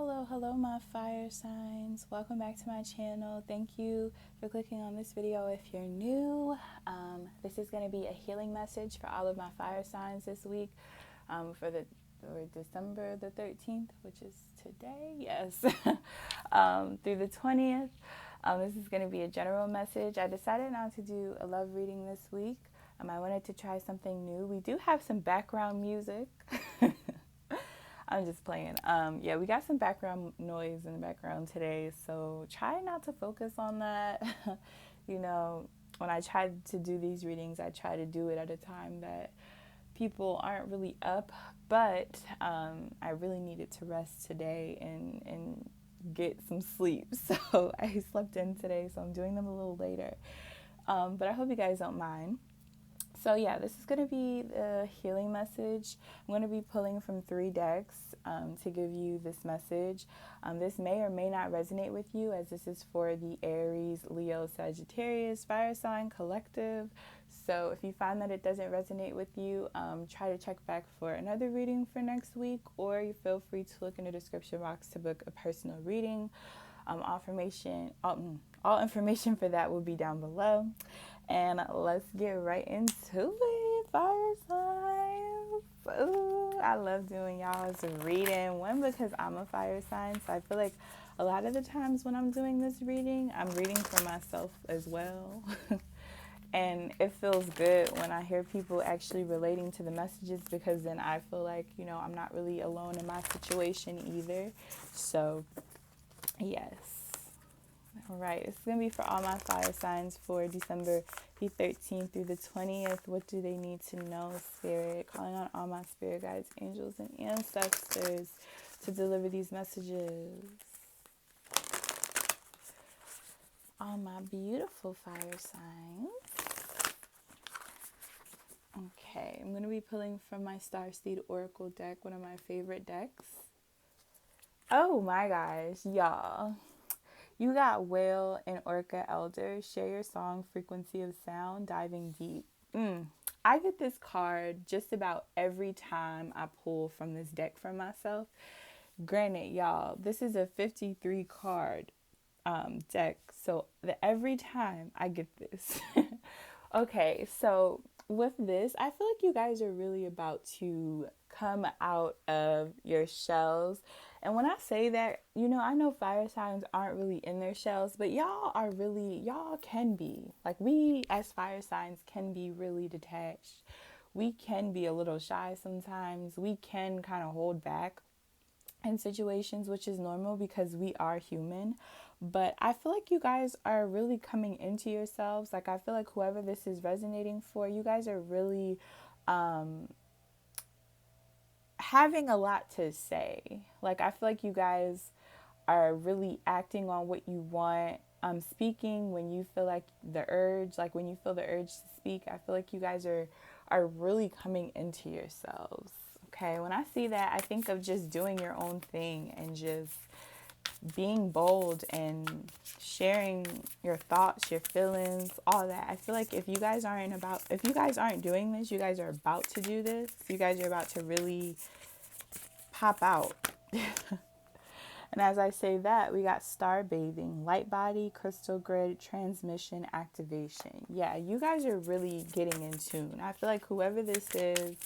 Hello, my fire signs. Welcome back to my channel. Thank you for clicking on this video if you're new. This is going to be a healing message for all of my fire signs this week for December the 13th, which is today, yes, through the 20th. This is going to be a general message. I decided not to do a love reading this week. I wanted to try something new. We do have some background music. I'm just playing. Yeah, we got some background noise in the background today, so try not to focus on that. When I try to do these readings, I try to do it at a time that people aren't really up, but I really needed to rest today and get some sleep. So I slept in today, so I'm doing them a little later. But I hope you guys don't mind. So yeah, this is going to be the healing message. I'm going to be pulling from 3 decks to give you this message. This may or may not resonate with you, as this is for the Aries, Leo, Sagittarius, fire sign collective. So if you find that it doesn't resonate with you, try to check back for another reading for next week, or you feel free to look in the description box to book a personal reading. All information for that will be down below. And let's get right into it, fire signs. Ooh, I love doing y'all's reading. One, because I'm a fire sign, so I feel like a lot of the times when I'm doing this reading, I'm reading for myself as well. And it feels good when I hear people actually relating to the messages, because then I feel like, I'm not really alone in my situation either. So, yes. All right, it's going to be for all my fire signs for December the 13th through the 20th. What do they need to know, Spirit? Calling on all my spirit guides, angels, and ancestors to deliver these messages. All my beautiful fire signs. Okay, I'm going to be pulling from my Starseed Oracle deck, one of my favorite decks. Oh my gosh, y'all. You got Whale and Orca Elder. Share your song, Frequency of Sound, diving deep. I get this card just about every time I pull from this deck for myself. Granted, y'all, this is a 53 card deck, so every time I get this. Okay, so with this, I feel like you guys are really about to come out of your shells. And when I say that, I know fire signs aren't really in their shells, but y'all can be. Like, we as fire signs can be really detached. We can be a little shy sometimes. We can kind of hold back in situations, which is normal because we are human. But I feel like you guys are really coming into yourselves. Like, I feel like whoever this is resonating for, you guys are really having a lot to say. Like, I feel like you guys are really acting on what you want, speaking when you feel like the urge, like when you feel the urge to speak. I feel like you guys are really coming into yourselves. Okay, when I see that, I think of just doing your own thing and just being bold and sharing your thoughts, your feelings, all that. I feel like if you guys aren't doing this, you guys are about to do this. You guys are about to really pop out. And as I say that, we got star bathing, light body, crystal grid, transmission, activation. Yeah, you guys are really getting in tune. I feel like whoever this is,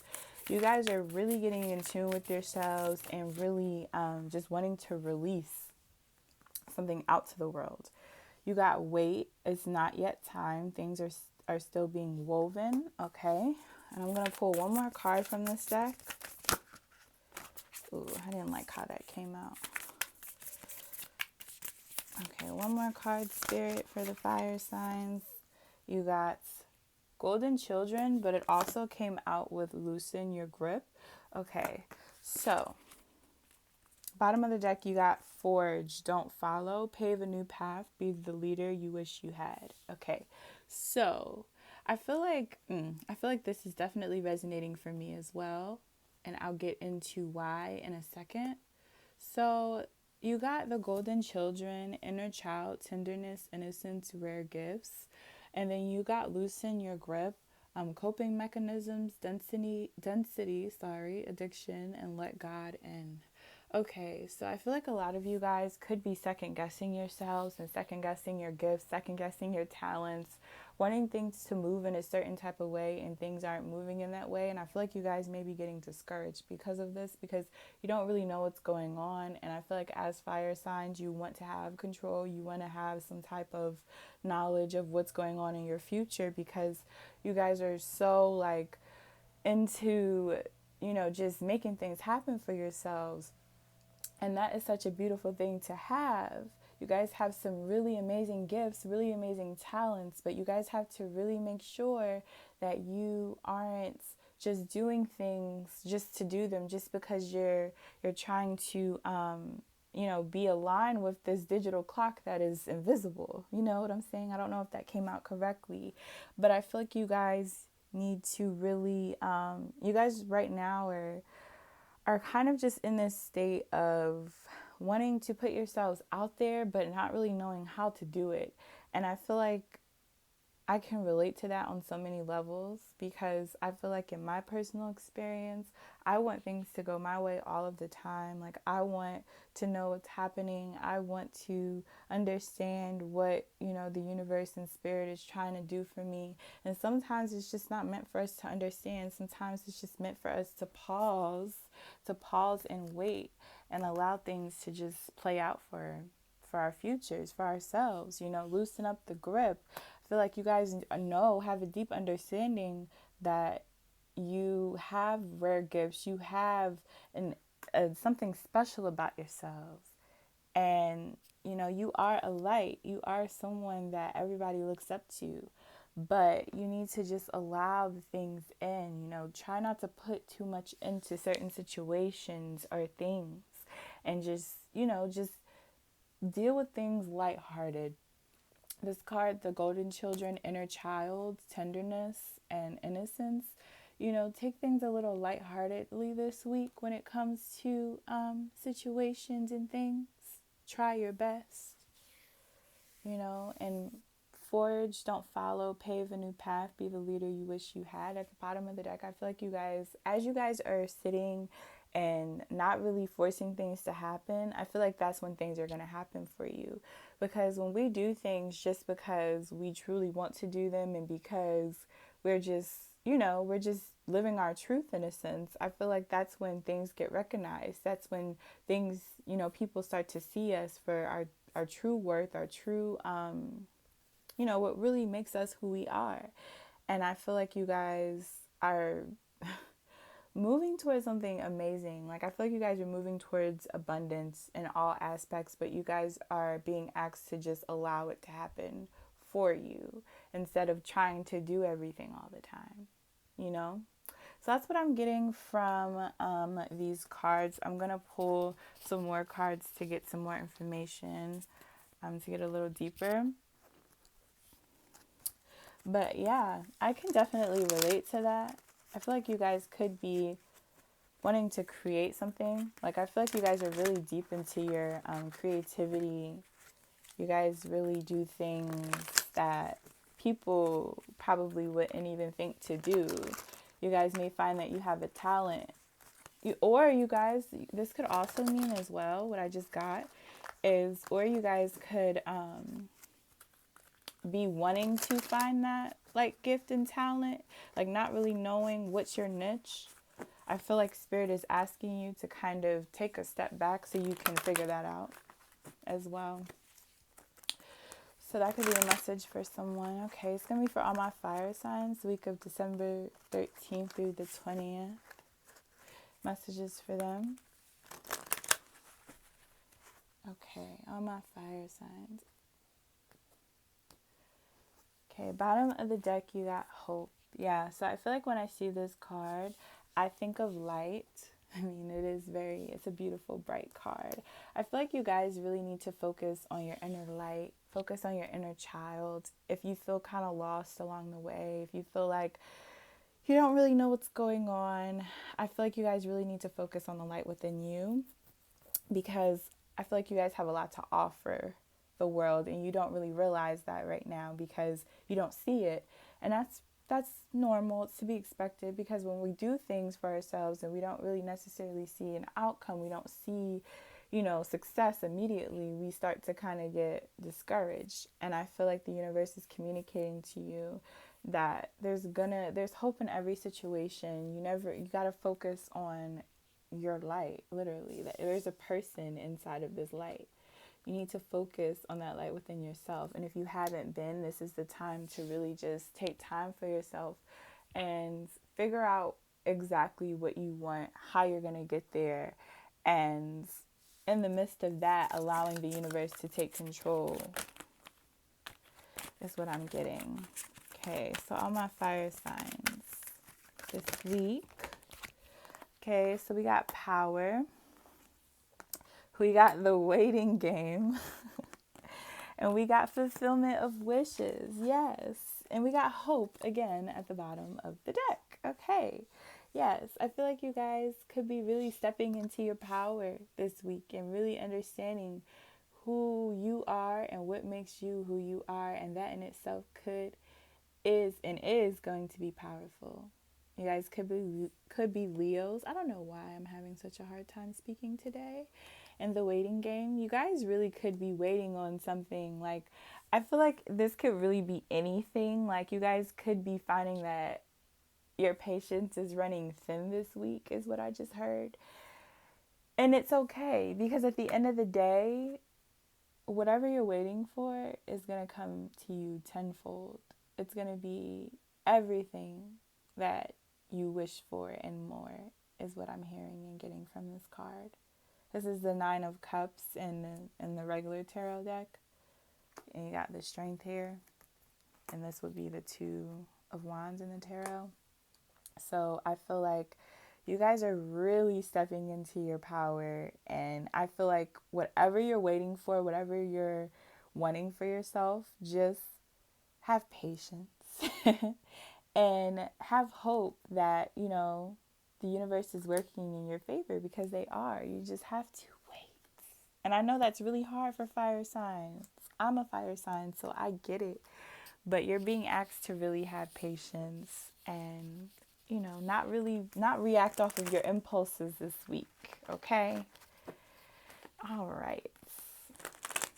you guys are really getting in tune with yourselves and really just wanting to release something out to the world. You got wait, it's not yet time. Things are still being woven, okay? And I'm going to pull one more card from this deck. Ooh, I didn't like how that came out. Okay, one more card, Spirit, for the fire signs. You got Golden Children, but it also came out with Loosen Your Grip. Okay, so bottom of the deck, you got Forge, Don't Follow, Pave a New Path, Be the Leader You Wish You Had. Okay, so I feel like this is definitely resonating for me as well, and I'll get into why in a second. So you got the Golden Children, Inner Child, Tenderness, Innocence, Rare Gifts. And then you got Loosen Your Grip, Coping Mechanisms, Density, Addiction, and Let God In. Okay, so I feel like a lot of you guys could be second guessing yourselves and second guessing your gifts, second guessing your talents, wanting things to move in a certain type of way and things aren't moving in that way. And I feel like you guys may be getting discouraged because of this because you don't really know what's going on. And I feel like as fire signs, you want to have control, you want to have some type of knowledge of what's going on in your future because you guys are so like into, just making things happen for yourselves. And that is such a beautiful thing to have. You guys have some really amazing gifts, really amazing talents, but you guys have to really make sure that you aren't just doing things just to do them, just because you're trying to be aligned with this digital clock that is invisible. You know what I'm saying? I don't know if that came out correctly, but I feel like you guys need to really you guys right now are kind of just in this state of wanting to put yourselves out there, but not really knowing how to do it. And I feel like I can relate to that on so many levels because I feel like in my personal experience, I want things to go my way all of the time. Like I want to know what's happening. I want to understand what, the universe and spirit is trying to do for me. And sometimes it's just not meant for us to understand. Sometimes it's just meant for us to pause and wait and allow things to just play out for our futures, for ourselves, loosen up the grip. I feel like you guys have a deep understanding that you have rare gifts, you have something special about yourselves. And, you are a light, you are someone that everybody looks up to. But you need to just allow the things in, try not to put too much into certain situations or things. And just deal with things lighthearted. This card, the golden children, inner child, tenderness, and innocence. Take things a little lightheartedly this week when it comes to situations and things. Try your best, and forge, don't follow, pave a new path, be the leader you wish you had. At the bottom of the deck, I feel like you guys, as you guys are sitting and not really forcing things to happen, I feel like that's when things are going to happen for you. Because when we do things just because we truly want to do them and because we're just, we're just living our truth in a sense, I feel like that's when things get recognized. That's when things, people start to see us for our true worth, our true, what really makes us who we are. And I feel like you guys are moving towards something amazing. Like I feel like you guys are moving towards abundance in all aspects, but you guys are being asked to just allow it to happen for you instead of trying to do everything all the time, So that's what I'm getting from these cards. I'm going to pull some more cards to get some more information, to get a little deeper. But yeah, I can definitely relate to that. I feel like you guys could be wanting to create something. Like I feel like you guys are really deep into your creativity. You guys really do things that people probably wouldn't even think to do. You guys may find that you have a talent. You guys, this could also mean as well, what I just got is, or you guys could be wanting to find that like gift and talent, like not really knowing what's your niche. I feel like Spirit is asking you to kind of take a step back so you can figure that out as well. So that could be a message for someone. Okay, it's going to be for all my fire signs, the week of December 13th through the 20th. Messages for them. Okay, all my fire signs. Okay, bottom of the deck, you got hope. Yeah, so I feel like when I see this card, I think of light. I mean, it's a beautiful, bright card. I feel like you guys really need to focus on your inner light, focus on your inner child. If you feel kind of lost along the way, if you feel like you don't really know what's going on, I feel like you guys really need to focus on the light within you, because I feel like you guys have a lot to offer the world and you don't really realize that right now because you don't see it. And that's that's normal. It's to be expected, because when we do things for ourselves and we don't really necessarily see an outcome, we don't see, success immediately, we start to kind of get discouraged. And I feel like the universe is communicating to you that there's hope in every situation. You got to focus on your light, literally. That there's a person inside of this light. You need to focus on that light within yourself. And if you haven't been, this is the time to really just take time for yourself and figure out exactly what you want, how you're going to get there. And in the midst of that, allowing the universe to take control is what I'm getting. Okay, so all my fire signs this week. Okay, so we got power. We got the waiting game. And we got fulfillment of wishes. Yes. And we got hope again at the bottom of the deck. Okay. Yes. I feel like you guys could be really stepping into your power this week and really understanding who you are and what makes you who you are. And that in itself is going to be powerful. You guys could be Leos. I don't know why I'm having such a hard time speaking today. And the waiting game, you guys really could be waiting on something. Like, I feel like this could really be anything. Like, you guys could be finding that your patience is running thin this week, is what I just heard. And it's okay, because at the end of the day, whatever you're waiting for is going to come to you tenfold. It's going to be everything that you wish for and more, is what I'm hearing and getting from this card. This is the 9 of Cups in the regular tarot deck. And you got the Strength here. And this would be the 2 of Wands in the tarot. So I feel like you guys are really stepping into your power. And I feel like whatever you're waiting for, whatever you're wanting for yourself, just have patience. And have hope that, the universe is working in your favor, because they are. You just have to wait. And I know that's really hard for fire signs. I'm a fire sign, so I get it. But you're being asked to really have patience and, not react off of your impulses this week. Okay? All right.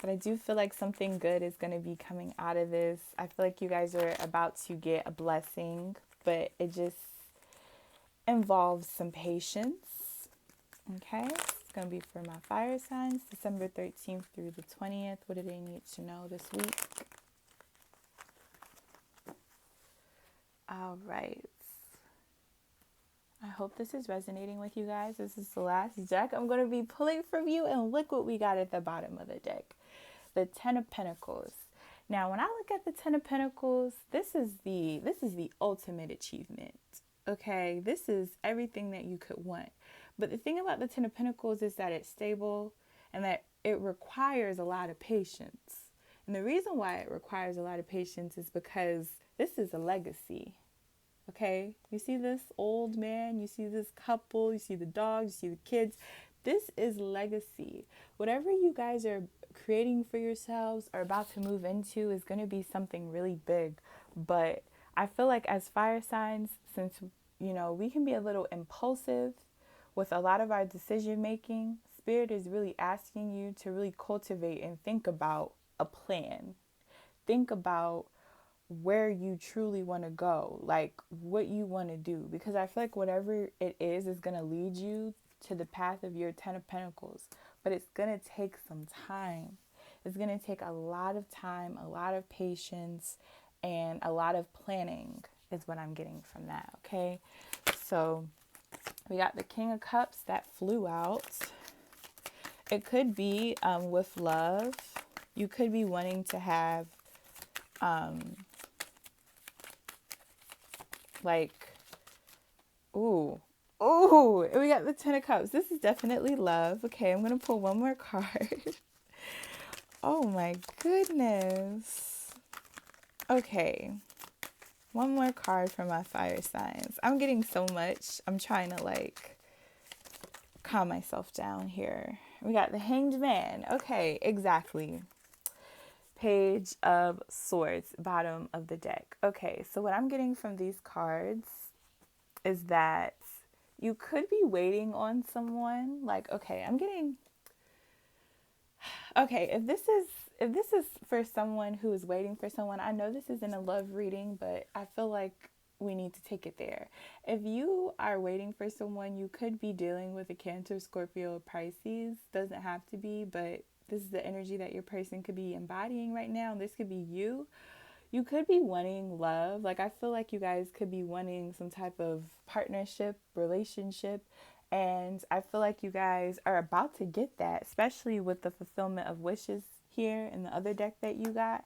But I do feel like something good is going to be coming out of this. I feel like you guys are about to get a blessing, but it just involves some patience. Okay, it's going to be for my fire signs, December 13th through the 20th. What do they need to know this week? All right. I hope this is resonating with you guys. This is the last deck I'm going to be pulling from you, and look what we got at the bottom of the deck. The 10 of Pentacles. Now, when I look at the 10 of Pentacles, this is the ultimate achievement. Okay, this is everything that you could want. But the thing about the 10 of Pentacles is that it's stable and that it requires a lot of patience. And the reason why it requires a lot of patience is because this is a legacy. Okay, you see this old man, you see this couple, you see the dog, you see the kids. This is legacy. Whatever you guys are creating for yourselves or about to move into is going to be something really big. But I feel like as fire signs, since, we can be a little impulsive with a lot of our decision making, Spirit is really asking you to really cultivate and think about a plan. Think about where you truly want to go, like what you want to do. Because I feel like whatever it is going to lead you to the path of your 10 of Pentacles. But it's going to take some time. It's going to take a lot of time, a lot of patience, and a lot of planning is what I'm getting from that, okay? So we got the King of Cups that flew out. It could be with love. You could be wanting to have we got the 10 of Cups. This is definitely love. Okay, I'm going to pull one more card. Oh my goodness. Okay. One more card for my fire signs. I'm getting so much. I'm trying to calm myself down here. We got the Hanged Man. Okay, exactly. Page of Swords, bottom of the deck. Okay, so what I'm getting from these cards is that you could be waiting on someone. Like, okay, I'm getting, okay, if this is for someone who is waiting for someone, I know this isn't a love reading, but I feel like we need to take it there. If you are waiting for someone, you could be dealing with a Cancer, Scorpio, Pisces. Doesn't have to be, but this is the energy that your person could be embodying right now. This could be you. You could be wanting love. Like, I feel like you guys could be wanting some type of partnership, relationship. And I feel like you guys are about to get that, especially with the fulfillment of wishes here in the other deck that you got.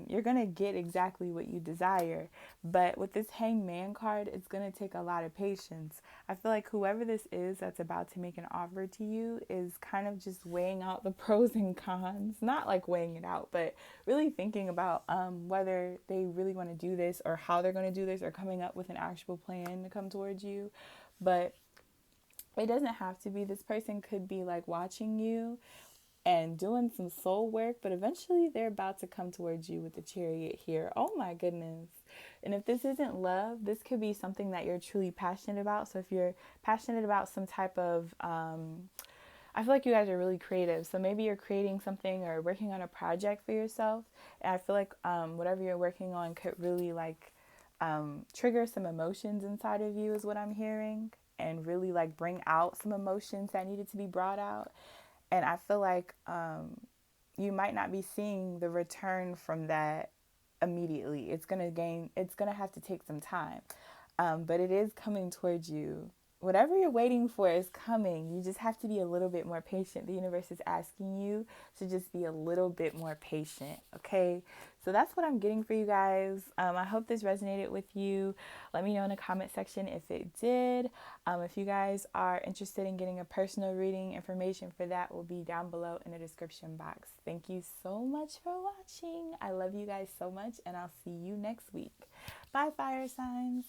You're going to get exactly what you desire. But with this Hangman card, it's going to take a lot of patience. I feel like whoever this is that's about to make an offer to you is kind of just weighing out the pros and cons. Not like weighing it out, but really thinking about whether they really want to do this or how they're going to do this or coming up with an actual plan to come towards you. But it doesn't have to be. This person could be like watching you and doing some soul work, but eventually they're about to come towards you with the Chariot here. Oh my goodness. And if this isn't love, this could be something that you're truly passionate about. So if you're passionate about some type of I feel like you guys are really creative. So maybe you're creating something or working on a project for yourself. And I feel like whatever you're working on could really like trigger some emotions inside of you is what I'm hearing, and really like bring out some emotions that needed to be brought out. And I feel like you might not be seeing the return from that immediately. It's going to have to take some time. But it is coming towards you. Whatever you're waiting for is coming. You just have to be a little bit more patient. The universe is asking you to just be a little bit more patient, okay? So that's what I'm getting for you guys. I hope this resonated with you. Let me know in the comment section if it did. If you guys are interested in getting a personal reading, information for that will be down below in the description box. Thank you so much for watching. I love you guys so much, and I'll see you next week. Bye, fire signs.